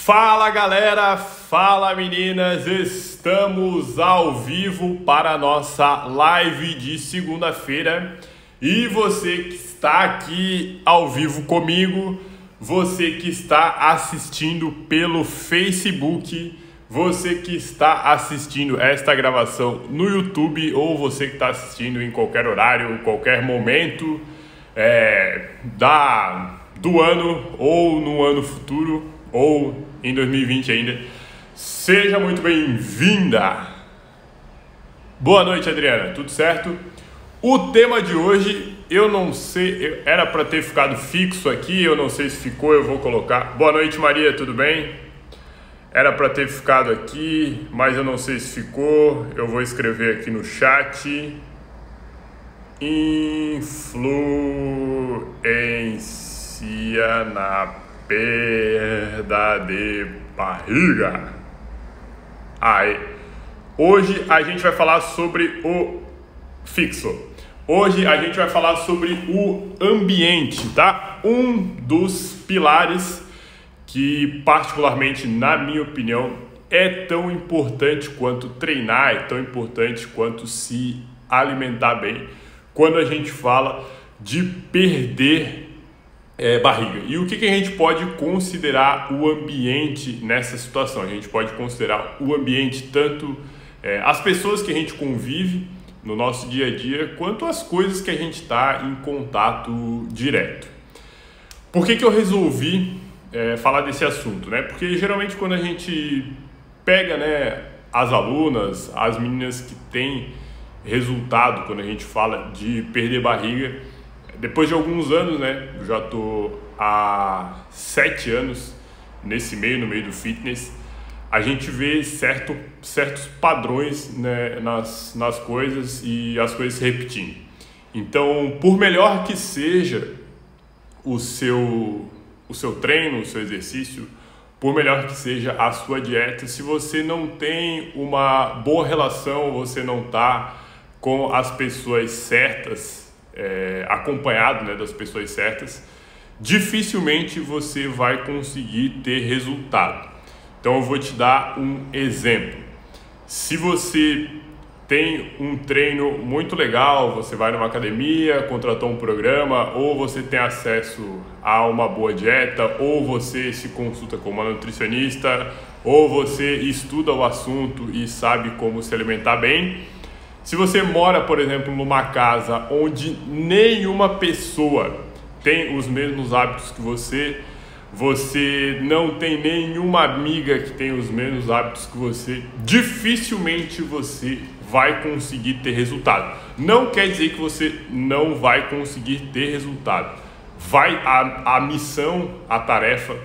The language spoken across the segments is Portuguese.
Fala galera, fala meninas, estamos ao vivo para a nossa live de segunda-feira e você que está aqui ao vivo comigo, você que está assistindo pelo Facebook, você que está assistindo esta gravação no YouTube ou você que está assistindo em qualquer horário, qualquer momento do ano ou no ano futuro, ou em 2020 ainda, seja muito bem-vinda! Boa noite, Adriana, tudo certo? O tema de hoje, eu não sei, era para ter ficado fixo aqui, eu não sei se ficou, eu vou colocar. Boa noite, Maria, tudo bem? Era para ter ficado aqui, mas eu não sei se ficou, eu vou escrever aqui no chat. Influência na perda de barriga. Aí, hoje a gente vai falar sobre o fixo. Hoje a gente vai falar sobre o ambiente, tá? Um dos pilares que, particularmente na minha opinião, é tão importante quanto treinar, é tão importante quanto se alimentar bem, quando a gente fala de perder barriga. E o que a gente pode considerar o ambiente nessa situação? A gente pode considerar o ambiente tanto as pessoas que a gente convive no nosso dia a dia, quanto as coisas que a gente está em contato direto. Por que eu resolvi falar desse assunto, né? Porque geralmente quando a gente pega, né, as alunas, as meninas que têm resultado, quando a gente fala de perder barriga, depois de alguns anos, né, eu já estou há 7 anos nesse meio, no meio do fitness, a gente vê certos padrões, né, nas coisas e as coisas se repetindo. Então, por melhor que seja o seu treino, o seu exercício, por melhor que seja a sua dieta, se você não tem uma boa relação, você não está com as pessoas certas, acompanhado, né, das pessoas certas, dificilmente você vai conseguir ter resultado. Então eu vou te dar um exemplo. Se você tem um treino muito legal, você vai numa academia, contratou um programa, ou você tem acesso a uma boa dieta, ou você se consulta com uma nutricionista, ou você estuda o assunto e sabe como se alimentar bem. Se você mora, por exemplo, numa casa onde nenhuma pessoa tem os mesmos hábitos que você não tem nenhuma amiga que tem os mesmos hábitos que você, dificilmente você vai conseguir ter resultado. Não quer dizer que você não vai conseguir ter resultado. A missão, a tarefa,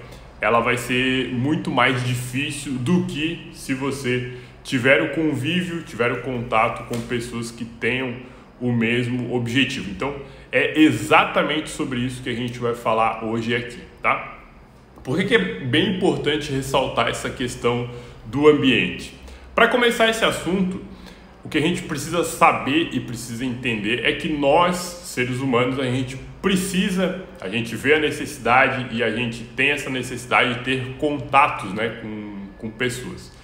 ela vai ser muito mais difícil do que se você tiver o convívio, tiver o contato com pessoas que tenham o mesmo objetivo. Então, é exatamente sobre isso que a gente vai falar hoje aqui, tá? Por que é bem importante ressaltar essa questão do ambiente? Para começar esse assunto, o que a gente precisa saber e precisa entender é que nós, seres humanos, a gente vê a necessidade e a gente tem essa necessidade de ter contatos, né, com pessoas.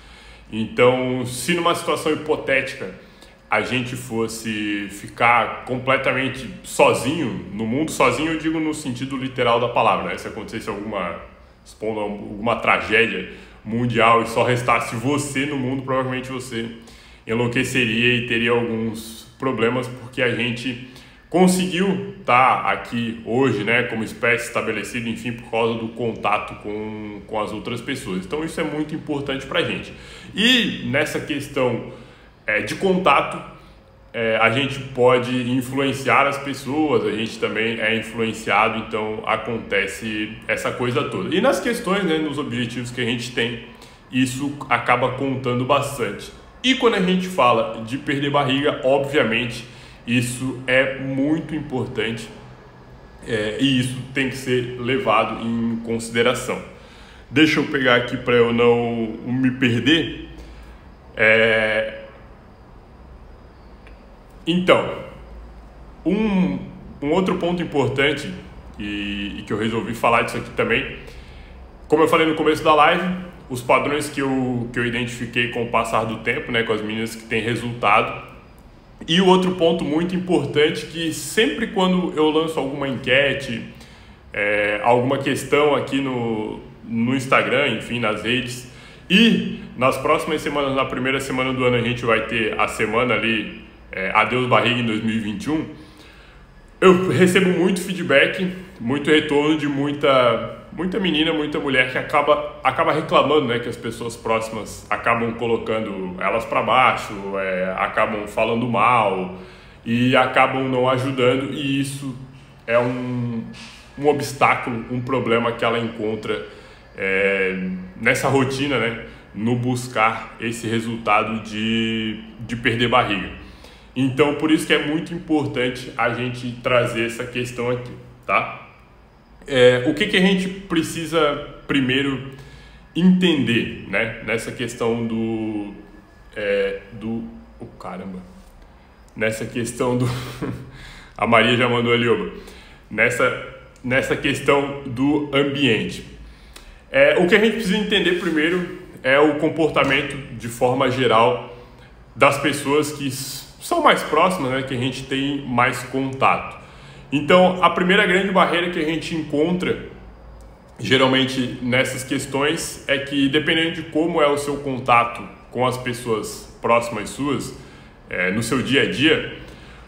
Então, se numa situação hipotética a gente fosse ficar completamente sozinho no mundo, sozinho eu digo no sentido literal da palavra, né? Se acontecesse alguma tragédia mundial e só restasse você no mundo, provavelmente você enlouqueceria e teria alguns problemas, porque a gente conseguiu estar aqui hoje, né, como espécie estabelecida, enfim, por causa do contato com as outras pessoas. Então isso é muito importante para a gente. E nessa questão de contato, a gente pode influenciar as pessoas, a gente também é influenciado, então acontece essa coisa toda. E nas questões, né, nos objetivos que a gente tem, isso acaba contando bastante. E quando a gente fala de perder barriga, obviamente, isso é muito importante e isso tem que ser levado em consideração. Deixa eu pegar aqui para eu não me perder. Então, um outro ponto importante e que eu resolvi falar disso aqui também Como eu falei no começo da live, os padrões que eu identifiquei com o passar do tempo, né, com as meninas que têm resultado. E o outro ponto muito importante, que sempre quando eu lanço alguma enquete, alguma questão aqui no Instagram, enfim, nas redes, e nas próximas semanas, na primeira semana do ano, a gente vai ter a semana ali, Adeus Barriga em 2021, eu recebo muito feedback, muito retorno de muita menina, muita mulher que acaba reclamando, né, que as pessoas próximas acabam colocando elas para baixo, acabam falando mal e acabam não ajudando, e isso é um obstáculo, um problema que ela encontra nessa rotina, né, no buscar esse resultado de perder barriga. Então, por isso que é muito importante a gente trazer essa questão aqui, tá? O que a gente precisa primeiro entender, né? Nessa questão nessa questão do... A Maria já mandou ali, oba. Nessa questão do ambiente. O que a gente precisa entender primeiro é o comportamento de forma geral das pessoas que são mais próximas, né, que a gente tem mais contato. Então, a primeira grande barreira que a gente encontra, geralmente nessas questões, é que dependendo de como é o seu contato com as pessoas próximas suas, no seu dia a dia,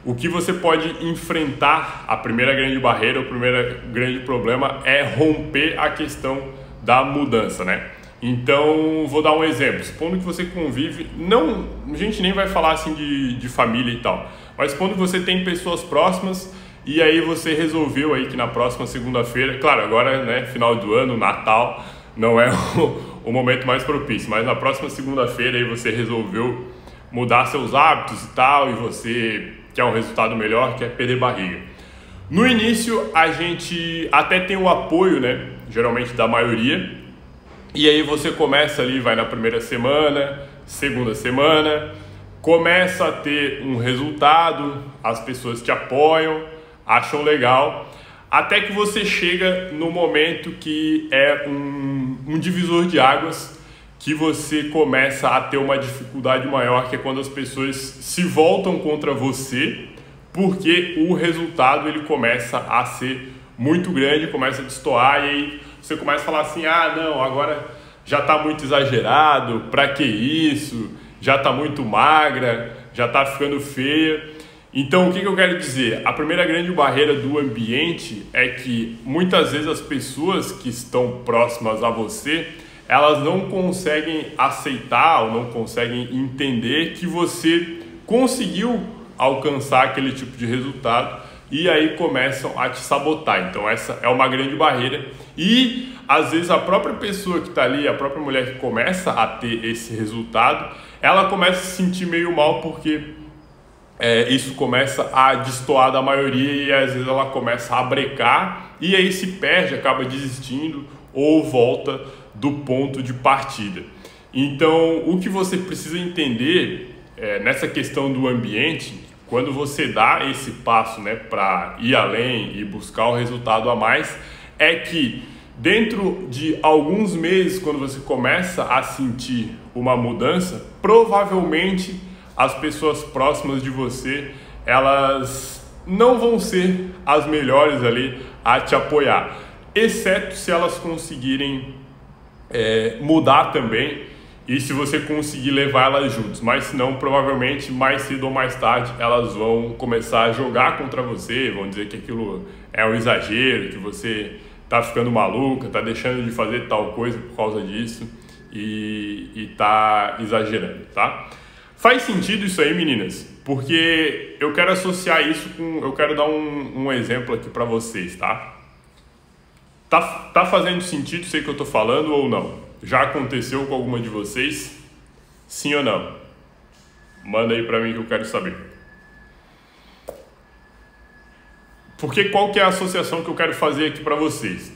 o que você pode enfrentar, a primeira grande barreira, o primeiro grande problema é romper a questão da mudança, né? Então, vou dar um exemplo. Supondo que você convive, a gente nem vai falar assim de família e tal, mas supondo que você tem pessoas próximas e aí você resolveu aí que na próxima segunda-feira, claro, agora, né, final do ano, Natal, não é o momento mais propício, mas na próxima segunda-feira aí você resolveu mudar seus hábitos e tal, e você quer um resultado melhor, quer perder barriga. No início, a gente até tem o apoio, né, geralmente da maioria. E aí você começa ali, vai na primeira semana, segunda semana, começa a ter um resultado, as pessoas te apoiam, acham legal, até que você chega no momento que é um divisor de águas, que você começa a ter uma dificuldade maior, que é quando as pessoas se voltam contra você, porque o resultado ele começa a ser muito grande, começa a destoar, e aí você começa a falar assim, não, agora já está muito exagerado, pra que isso? Já está muito magra, já está ficando feia. Então, o que eu quero dizer? A primeira grande barreira do ambiente é que muitas vezes as pessoas que estão próximas a você, elas não conseguem aceitar ou não conseguem entender que você conseguiu alcançar aquele tipo de resultado, e aí começam a te sabotar. Então essa é uma grande barreira, e às vezes a própria pessoa que está ali, a própria mulher que começa a ter esse resultado, ela começa a se sentir meio mal porque isso começa a destoar da maioria, e às vezes ela começa a brecar e aí se perde, acaba desistindo ou volta do ponto de partida. Então o que você precisa entender nessa questão do ambiente, quando você dá esse passo, né, para ir além e buscar um resultado a mais, é que dentro de alguns meses, quando você começa a sentir uma mudança, provavelmente as pessoas próximas de você, elas não vão ser as melhores ali a te apoiar, exceto se elas conseguirem mudar também, e se você conseguir levar elas juntos. Mas senão, provavelmente, mais cedo ou mais tarde, elas vão começar a jogar contra você, vão dizer que aquilo é um exagero, que você tá ficando maluca, tá deixando de fazer tal coisa por causa disso e tá exagerando, tá? Faz sentido isso aí, meninas? Porque eu quero associar isso com... Eu quero dar um exemplo aqui para vocês, tá? Tá fazendo sentido isso aí que eu tô falando ou não? Já aconteceu com alguma de vocês? Sim ou não? Manda aí pra mim que eu quero saber. Porque qual que é a associação que eu quero fazer aqui pra vocês?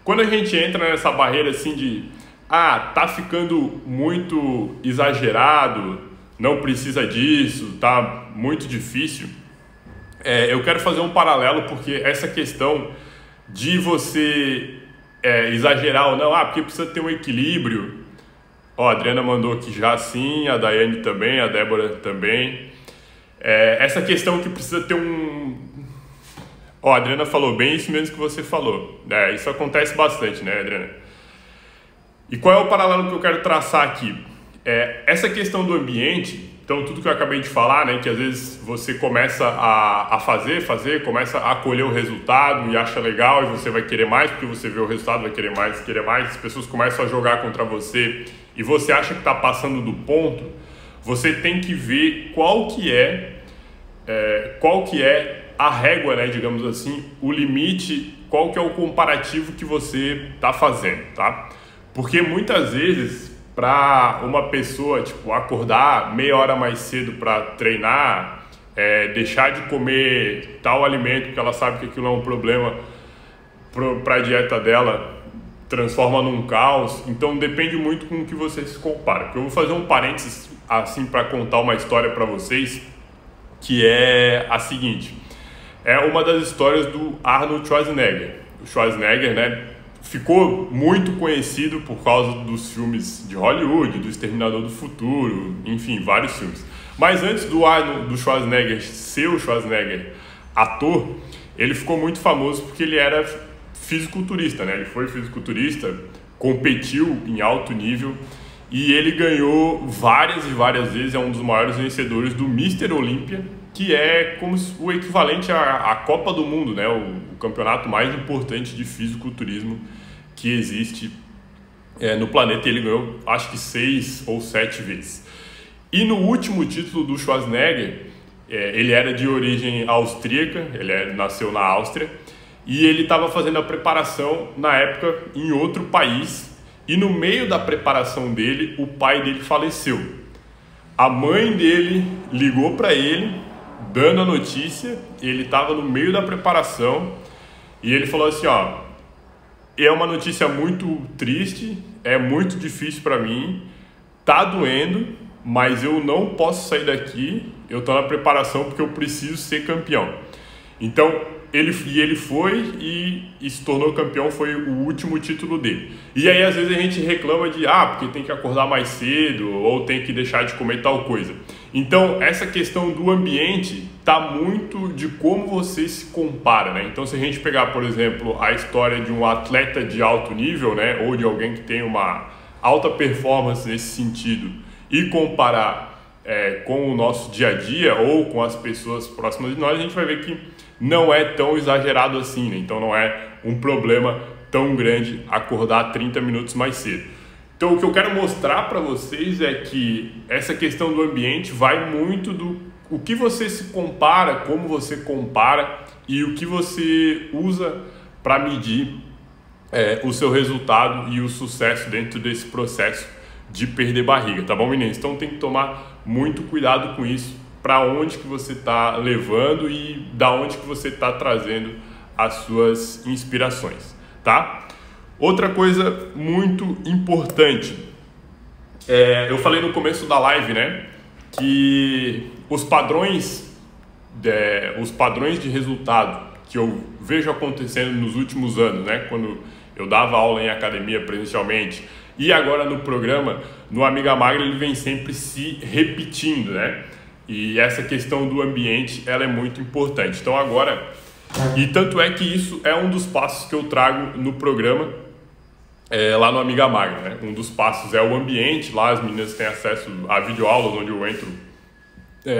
Quando a gente entra nessa barreira assim de tá ficando muito exagerado, não precisa disso, tá muito difícil, eu quero fazer um paralelo, porque essa questão de você exagerar ou não, porque precisa ter um equilíbrio. Ó, a Adriana mandou aqui já sim, a Daiane também, a Débora também. Essa questão que precisa ter Ó, a Adriana falou bem isso mesmo que você falou. Isso acontece bastante, né, Adriana? E qual é o paralelo que eu quero traçar aqui? Essa questão do ambiente, então tudo que eu acabei de falar, né, que às vezes você começa a fazer, começa a colher o resultado e acha legal e você vai querer mais, porque você vê o resultado, vai querer mais, as pessoas começam a jogar contra você e você acha que está passando do ponto, você tem que ver qual que é a régua, né, digamos assim, o limite, qual que é o comparativo que você está fazendo, tá? Porque muitas vezes, para uma pessoa, tipo, acordar meia hora mais cedo para treinar, deixar de comer tal alimento, porque ela sabe que aquilo é um problema para a dieta dela, transforma num caos. Então depende muito com o que você se compara. Eu vou fazer um parênteses assim para contar uma história para vocês, que é a seguinte: é uma das histórias do Arnold Schwarzenegger. O Schwarzenegger, né, ficou muito conhecido por causa dos filmes de Hollywood, do Exterminador do Futuro, enfim, vários filmes. Mas antes do Schwarzenegger ser o Schwarzenegger ator, ele ficou muito famoso porque ele era fisiculturista, né? Ele foi fisiculturista, competiu em alto nível e ele ganhou várias e várias vezes, é um dos maiores vencedores do Mr. Olympia, que é como o equivalente à Copa do Mundo, né? O campeonato mais importante de fisiculturismo que existe no planeta. Ele ganhou, acho que 6 ou 7 vezes. E no último título do Schwarzenegger, ele era de origem austríaca, ele nasceu na Áustria, e ele estava fazendo a preparação, na época, em outro país, e no meio da preparação dele, o pai dele faleceu. A mãe dele ligou para ele, dando a notícia, ele estava no meio da preparação, e ele falou assim, ó, é uma notícia muito triste, é muito difícil para mim, tá doendo, mas eu não posso sair daqui, eu tô na preparação porque eu preciso ser campeão. Então, ele foi e se tornou campeão, foi o último título dele. E aí, às vezes, a gente reclama de, porque tem que acordar mais cedo, ou tem que deixar de comer tal coisa. Então, essa questão do ambiente tá muito de como você se compara, né? Então, se a gente pegar, por exemplo, a história de um atleta de alto nível, né, ou de alguém que tem uma alta performance nesse sentido, e comparar com o nosso dia a dia ou com as pessoas próximas de nós, a gente vai ver que não é tão exagerado assim, né? Então não é um problema tão grande acordar 30 minutos mais cedo. Então o que eu quero mostrar para vocês é que essa questão do ambiente vai muito do o que você se compara, como você compara e o que você usa para medir o seu resultado e o sucesso dentro desse processo de perder barriga, tá bom, meninos? Então tem que tomar muito cuidado com isso, para onde que você está levando e da onde que você está trazendo as suas inspirações, tá? Outra coisa muito importante, eu falei no começo da live, né, que os padrões de resultado que eu vejo acontecendo nos últimos anos, né, quando eu dava aula em academia presencialmente e agora no programa, no Amiga Magra, ele vem sempre se repetindo, né? E essa questão do ambiente, ela é muito importante. Então agora, e tanto é que isso é um dos passos que eu trago no programa, lá no Amiga Magra, né? Um dos passos é o ambiente, lá as meninas têm acesso a videoaulas onde eu entro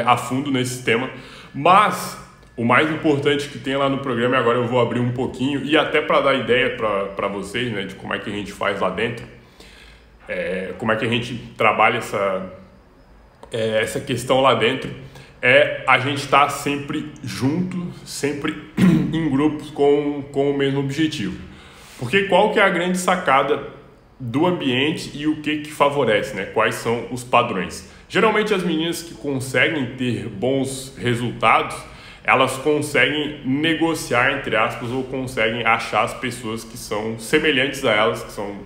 a fundo nesse tema, mas o mais importante que tem lá no programa, e agora eu vou abrir um pouquinho, e até para dar ideia para vocês, né, de como é que a gente faz lá dentro, como é que a gente trabalha essa questão lá dentro, a gente estar sempre junto, sempre em grupos com o mesmo objetivo. Porque qual que é a grande sacada do ambiente e o que favorece, né? Quais são os padrões? Geralmente as meninas que conseguem ter bons resultados, elas conseguem negociar, entre aspas, ou conseguem achar as pessoas que são semelhantes a elas, que são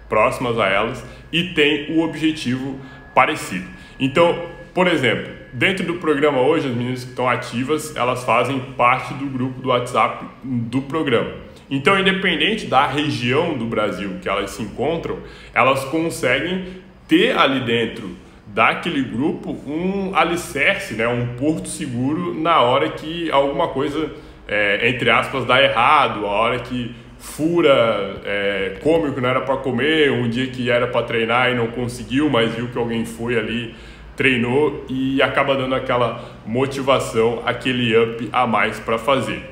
próximas a elas e têm o objetivo parecido. Então, por exemplo, dentro do programa hoje, as meninas que estão ativas, elas fazem parte do grupo do WhatsApp do programa. Então, independente da região do Brasil que elas se encontram, elas conseguem ter ali dentro daquele grupo um alicerce, né, um porto seguro na hora que alguma coisa, entre aspas, dá errado, a hora que fura, come o que não era para comer, um dia que era para treinar e não conseguiu, mas viu que alguém foi ali, treinou e acaba dando aquela motivação, aquele up a mais para fazer.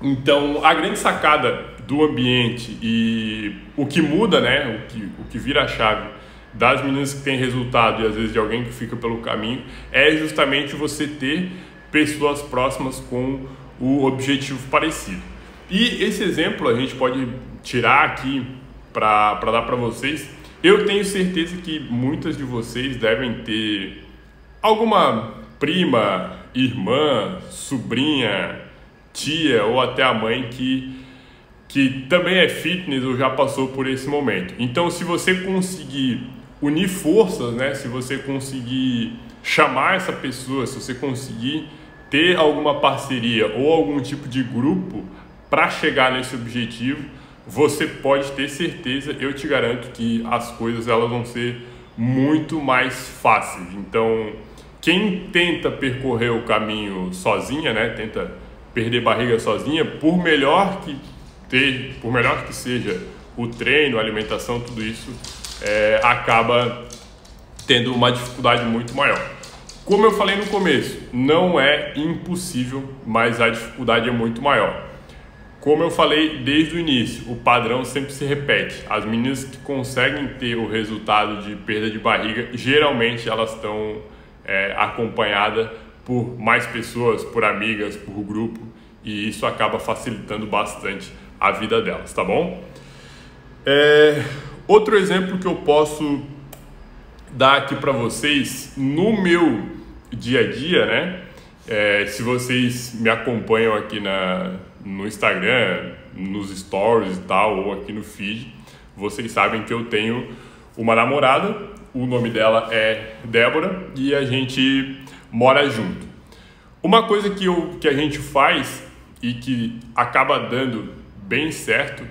Então, a grande sacada do ambiente e o que muda, né, o que vira a chave das meninas que têm resultado e às vezes de alguém que fica pelo caminho, é justamente você ter pessoas próximas com o objetivo parecido. E esse exemplo a gente pode tirar aqui para dar para vocês. Eu tenho certeza que muitas de vocês devem ter alguma prima, irmã, sobrinha, tia ou até a mãe que também é fitness ou já passou por esse momento. Então, se você conseguir unir forças, né? Se você conseguir chamar essa pessoa, se você conseguir ter alguma parceria ou algum tipo de grupo para chegar nesse objetivo, você pode ter certeza, eu te garanto que as coisas elas vão ser muito mais fáceis. Então, quem tenta percorrer o caminho sozinha, né? Tenta perder barriga sozinha, por melhor que seja o treino, a alimentação, tudo isso, acaba tendo uma dificuldade muito maior. Como eu falei no começo, não é impossível, mas a dificuldade é muito maior. Como eu falei desde o início, o padrão sempre se repete. As meninas que conseguem ter o resultado de perda de barriga, geralmente elas estão acompanhadas por mais pessoas, por amigas, por grupo, e isso acaba facilitando bastante a vida delas, tá bom? Outro exemplo que eu posso dar aqui para vocês, no meu dia a dia, né? Se vocês me acompanham aqui no Instagram, nos stories e tal, ou aqui no feed, vocês sabem que eu tenho uma namorada, o nome dela é Débora e a gente mora junto. Uma coisa que a gente faz e que acaba dando bem certo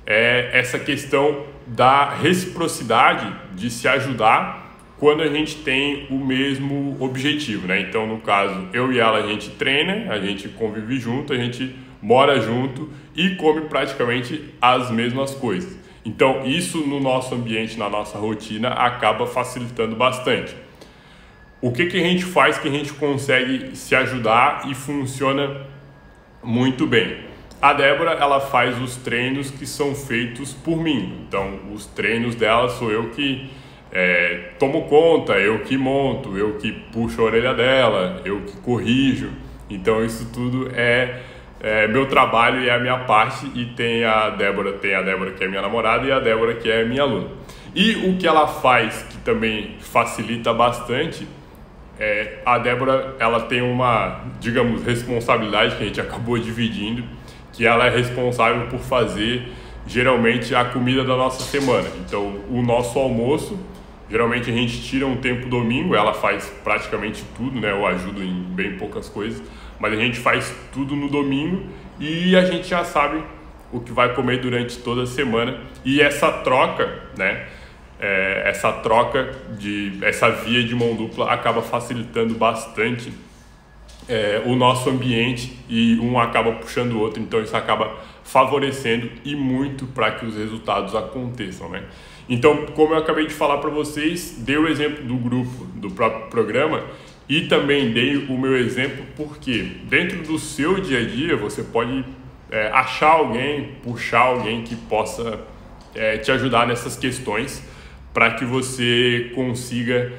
é essa questão da reciprocidade, de se ajudar quando a gente tem o mesmo objetivo, né? Então, no caso, eu e ela, a gente treina, a gente convive junto, a gente mora junto e come praticamente as mesmas coisas. Então, isso no nosso ambiente, na nossa rotina, acaba facilitando bastante. O que a gente faz que a gente consegue se ajudar e funciona muito bem? A Débora, ela faz os treinos que são feitos por mim. Então, os treinos dela sou eu que tomo conta, eu que monto, eu que puxo a orelha dela, eu que corrijo. Então, isso tudo é meu trabalho e é a minha parte. E tem a Débora que é minha namorada e a Débora que é minha aluna. E o que ela faz que também facilita bastante, a Débora, ela tem uma, digamos, responsabilidade que a gente acabou dividindo, que ela é responsável por fazer geralmente a comida da nossa semana. Então, o nosso almoço, geralmente a gente tira um tempo domingo, ela faz praticamente tudo, né? Eu ajudo em bem poucas coisas, mas a gente faz tudo no domingo e a gente já sabe o que vai comer durante toda a semana. E essa troca, né? Essa via de mão dupla acaba facilitando bastante o nosso ambiente e um acaba puxando o outro, então isso acaba favorecendo e muito para que os resultados aconteçam, né? Então, como eu acabei de falar para vocês, dei o exemplo do grupo, do próprio programa e também dei o meu exemplo porque dentro do seu dia a dia você pode achar alguém, puxar alguém que possa te ajudar nessas questões para que você consiga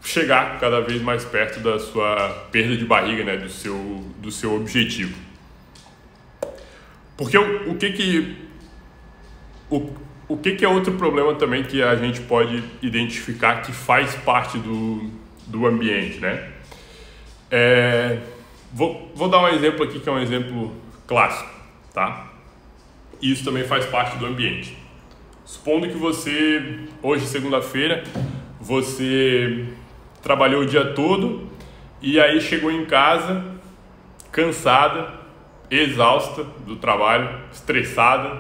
chegar cada vez mais perto da sua perda de barriga, né, do seu objetivo. Porque o que é outro problema também que a gente pode identificar que faz parte do ambiente, né? Vou dar um exemplo aqui que é um exemplo clássico, tá? Isso também faz parte do ambiente. Supondo que você, hoje segunda-feira, você trabalhou o dia todo e aí chegou em casa cansada, exausta do trabalho, estressada,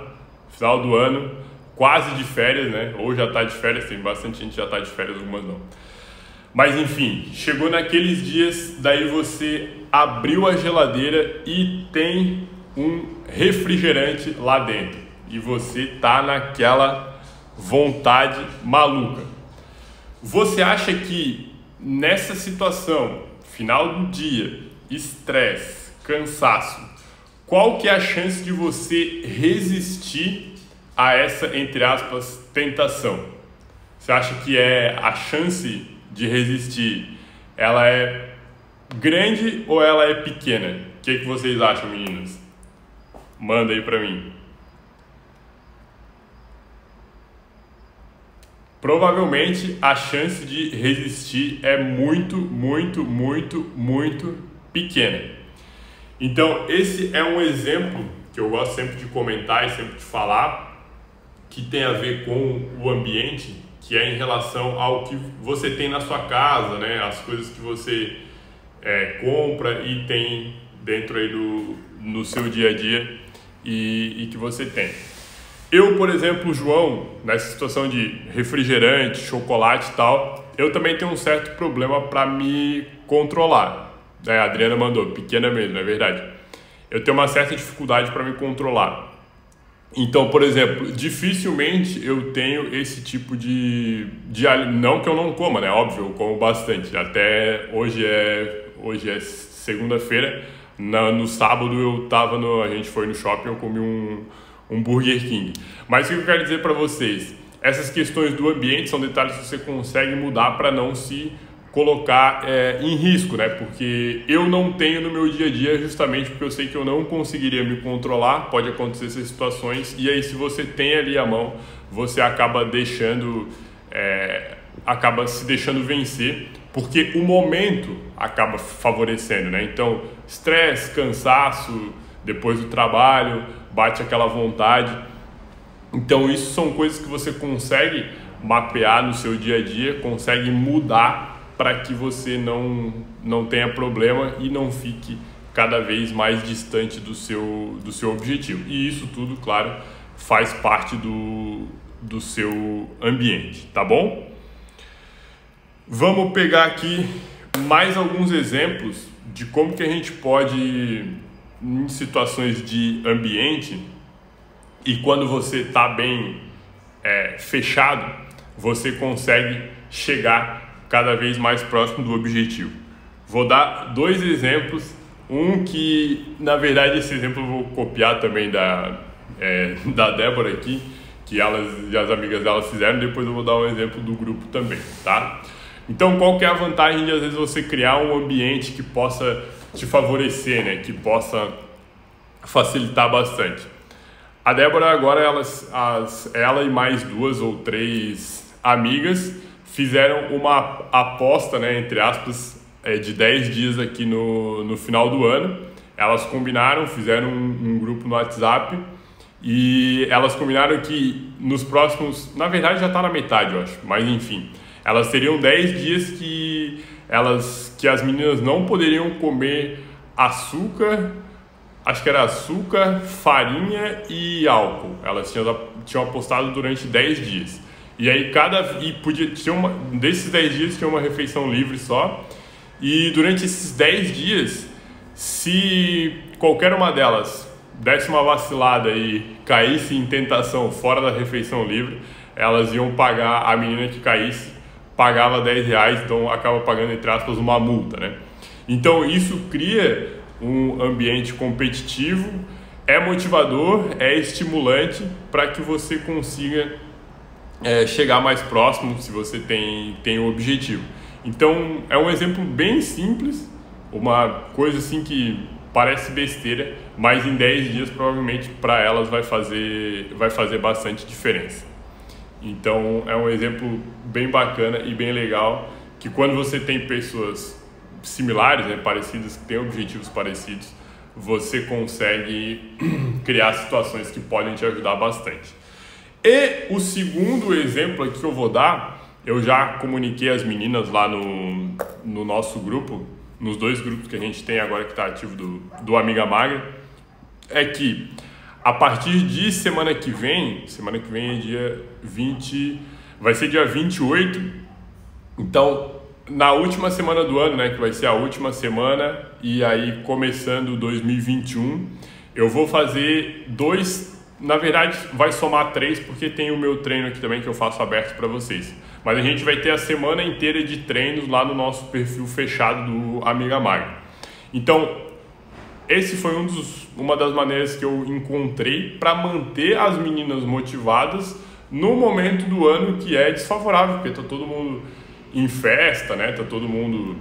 final do ano, quase de férias, né? Ou já está de férias, tem bastante gente que já está de férias, algumas não. Mas enfim, chegou naqueles dias, daí você abriu a geladeira e tem um refrigerante lá dentro. E você tá naquela vontade maluca. Você acha que nessa situação, final do dia, estresse, cansaço, qual que é a chance de você resistir a essa, entre aspas, tentação? Você acha que a chance de resistir, ela é grande ou ela é pequena? O que vocês acham, meninas? Manda aí pra mim. Provavelmente a chance de resistir é muito, muito, muito, muito pequena. Então esse é um exemplo que eu gosto sempre de comentar e sempre de falar, que tem a ver com o ambiente, que é em relação ao que você tem na sua casa, né? As coisas que você compra e tem dentro aí no seu dia a dia e que você tem. Eu, por exemplo, João, nessa situação de refrigerante, chocolate e tal, eu também tenho um certo problema para me controlar. A Adriana mandou, pequena mesmo, é verdade. Eu tenho uma certa dificuldade para me controlar. Então, por exemplo, dificilmente eu tenho esse tipo de não que eu não coma, né? Óbvio, eu como bastante. Até hoje é segunda-feira. No sábado a gente foi no shopping, eu comi um Burger King. Mas o que eu quero dizer para vocês? Essas questões do ambiente são detalhes que você consegue mudar para não se colocar em risco, né? Porque eu não tenho no meu dia a dia, justamente porque eu sei que eu não conseguiria me controlar, pode acontecer essas situações, e aí se você tem ali a mão, você acaba se deixando vencer, porque o momento acaba favorecendo, né? Então, estresse, cansaço, depois do trabalho, bate aquela vontade. Então, isso são coisas que você consegue mapear no seu dia a dia, consegue mudar para que você não tenha problema e não fique cada vez mais distante do seu objetivo. E isso tudo, claro, faz parte do seu ambiente, tá bom? Vamos pegar aqui mais alguns exemplos de como que a gente pode, em situações de ambiente, e quando você está bem fechado, você consegue chegar cada vez mais próximo do objetivo. Vou dar dois exemplos, um que, na verdade, esse exemplo eu vou copiar também da Débora aqui, que elas e as amigas dela fizeram, depois eu vou dar um exemplo do grupo também, tá? Então, qual que é a vantagem de, às vezes, você criar um ambiente que possa te favorecer, né? Que possa facilitar bastante. A Débora agora, ela e mais 2 ou 3 amigas fizeram uma aposta, né, entre aspas, de 10 dias aqui no final do ano. Elas combinaram, fizeram um grupo no WhatsApp e elas combinaram que nos próximos, na verdade já está na metade, eu acho, mas enfim, elas teriam 10 dias que as meninas não poderiam comer açúcar, acho que era açúcar, farinha e álcool. Elas tinham apostado durante 10 dias. E aí desses 10 dias tinha uma refeição livre só. E durante esses 10 dias, se qualquer uma delas desse uma vacilada e caísse em tentação fora da refeição livre, elas iam pagar, a menina que caísse pagava R$10, então acaba pagando, entre aspas, uma multa, né? Então isso cria um ambiente competitivo, é motivador, é estimulante para que você consiga chegar mais próximo, se você tem um objetivo. Então é um exemplo bem simples, uma coisa assim que parece besteira, mas em 10 dias provavelmente para elas vai fazer bastante diferença. Então é um exemplo bem bacana e bem legal, que quando você tem pessoas similares, né, parecidas, que têm objetivos parecidos, você consegue criar situações que podem te ajudar bastante. E o segundo exemplo aqui que eu vou dar, eu já comuniquei às meninas lá no nosso grupo, nos 2 grupos que a gente tem agora que está ativo do Amiga Magra, é que a partir de semana que vem é dia 20, vai ser dia 28, então na última semana do ano, né, que vai ser a última semana, e aí começando 2021, eu vou fazer na verdade vai somar 3, porque tem o meu treino aqui também que eu faço aberto para vocês. Mas a gente vai ter a semana inteira de treinos lá no nosso perfil fechado do Amiga Mag. Então, esse foi uma das maneiras que eu encontrei para manter as meninas motivadas no momento do ano que é desfavorável, porque tá todo mundo em festa, né? Tá todo mundo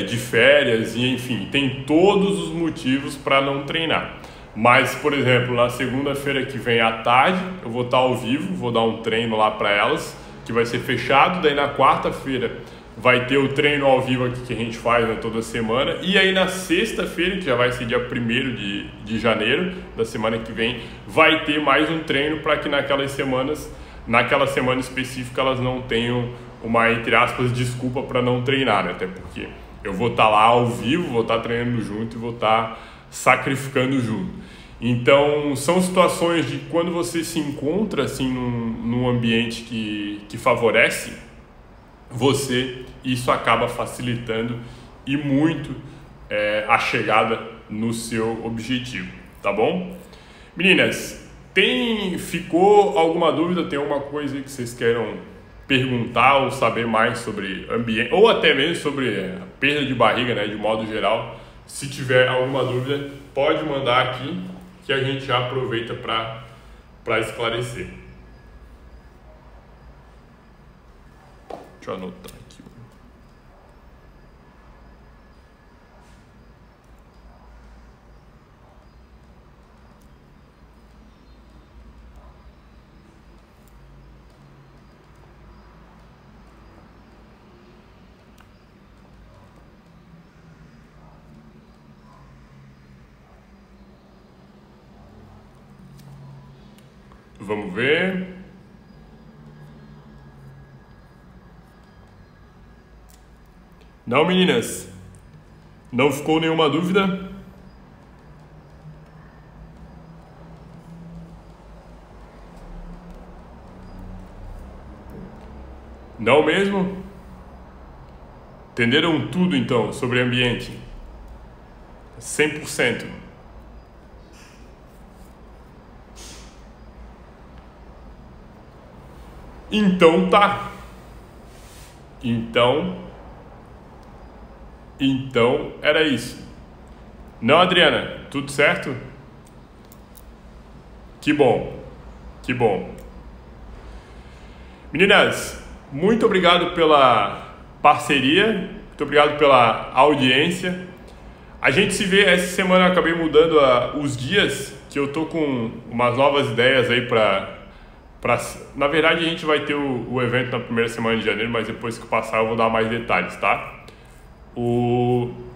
de férias e enfim, tem todos os motivos para não treinar. Mas, por exemplo, na segunda-feira que vem à tarde, eu vou estar ao vivo, vou dar um treino lá para elas, que vai ser fechado. Daí na quarta-feira vai ter o treino ao vivo aqui que a gente faz, né, toda semana. E aí na sexta-feira, que já vai ser dia 1º de janeiro da semana que vem, vai ter mais um treino para que naquela semana específica elas não tenham uma, entre aspas, desculpa para não treinar, né? Até porque eu vou estar lá ao vivo, vou estar treinando junto e vou estar sacrificando junto. Então são situações de quando você se encontra assim num ambiente que favorece você, isso acaba facilitando e muito a chegada no seu objetivo, tá bom? Meninas, ficou alguma dúvida? Tem alguma coisa que vocês queiram perguntar ou saber mais sobre ambiente, ou até mesmo sobre a perda de barriga, né, de modo geral? Se tiver alguma dúvida, pode mandar aqui que a gente já aproveita para esclarecer. Deixa eu anotar aqui. Vamos ver. Não, meninas? Não ficou nenhuma dúvida? Não mesmo? Entenderam tudo então sobre ambiente? 100%. Então tá. Então era isso. Não, Adriana, tudo certo? Que bom. Que bom. Meninas, muito obrigado pela parceria, muito obrigado pela audiência. A gente se vê essa semana, eu acabei mudando os dias, que eu tô com umas novas ideias aí na verdade a gente vai ter o evento na primeira semana de janeiro, mas depois que passar eu vou dar mais detalhes, tá?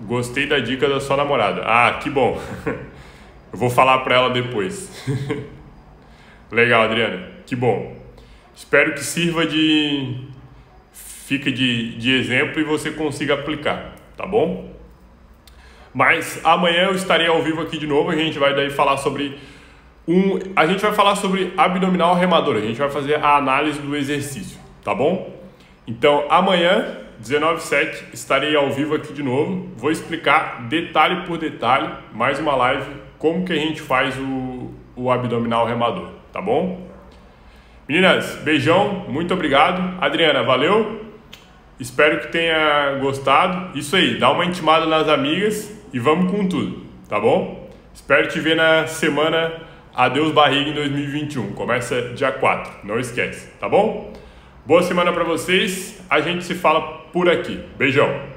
Gostei da dica da sua namorada. Ah, que bom. Eu vou falar pra ela depois. Legal, Adriana, que bom. Espero que fique de exemplo e você consiga aplicar, tá bom? Mas amanhã eu estarei ao vivo aqui de novo. A gente vai daí falar sobre abdominal remador. A gente vai fazer a análise do exercício, tá bom? Então amanhã 19h07 estarei ao vivo aqui de novo. Vou explicar detalhe por detalhe, mais uma live, como que a gente faz o abdominal remador, tá bom? Meninas, beijão, muito obrigado. Adriana, valeu. Espero que tenha gostado. Isso aí, dá uma intimada nas amigas e vamos com tudo, tá bom? Espero te ver na semana Adeus Barriga em 2021. Começa dia 4, não esquece, tá bom? Boa semana pra vocês. A gente se fala por aqui. Beijão.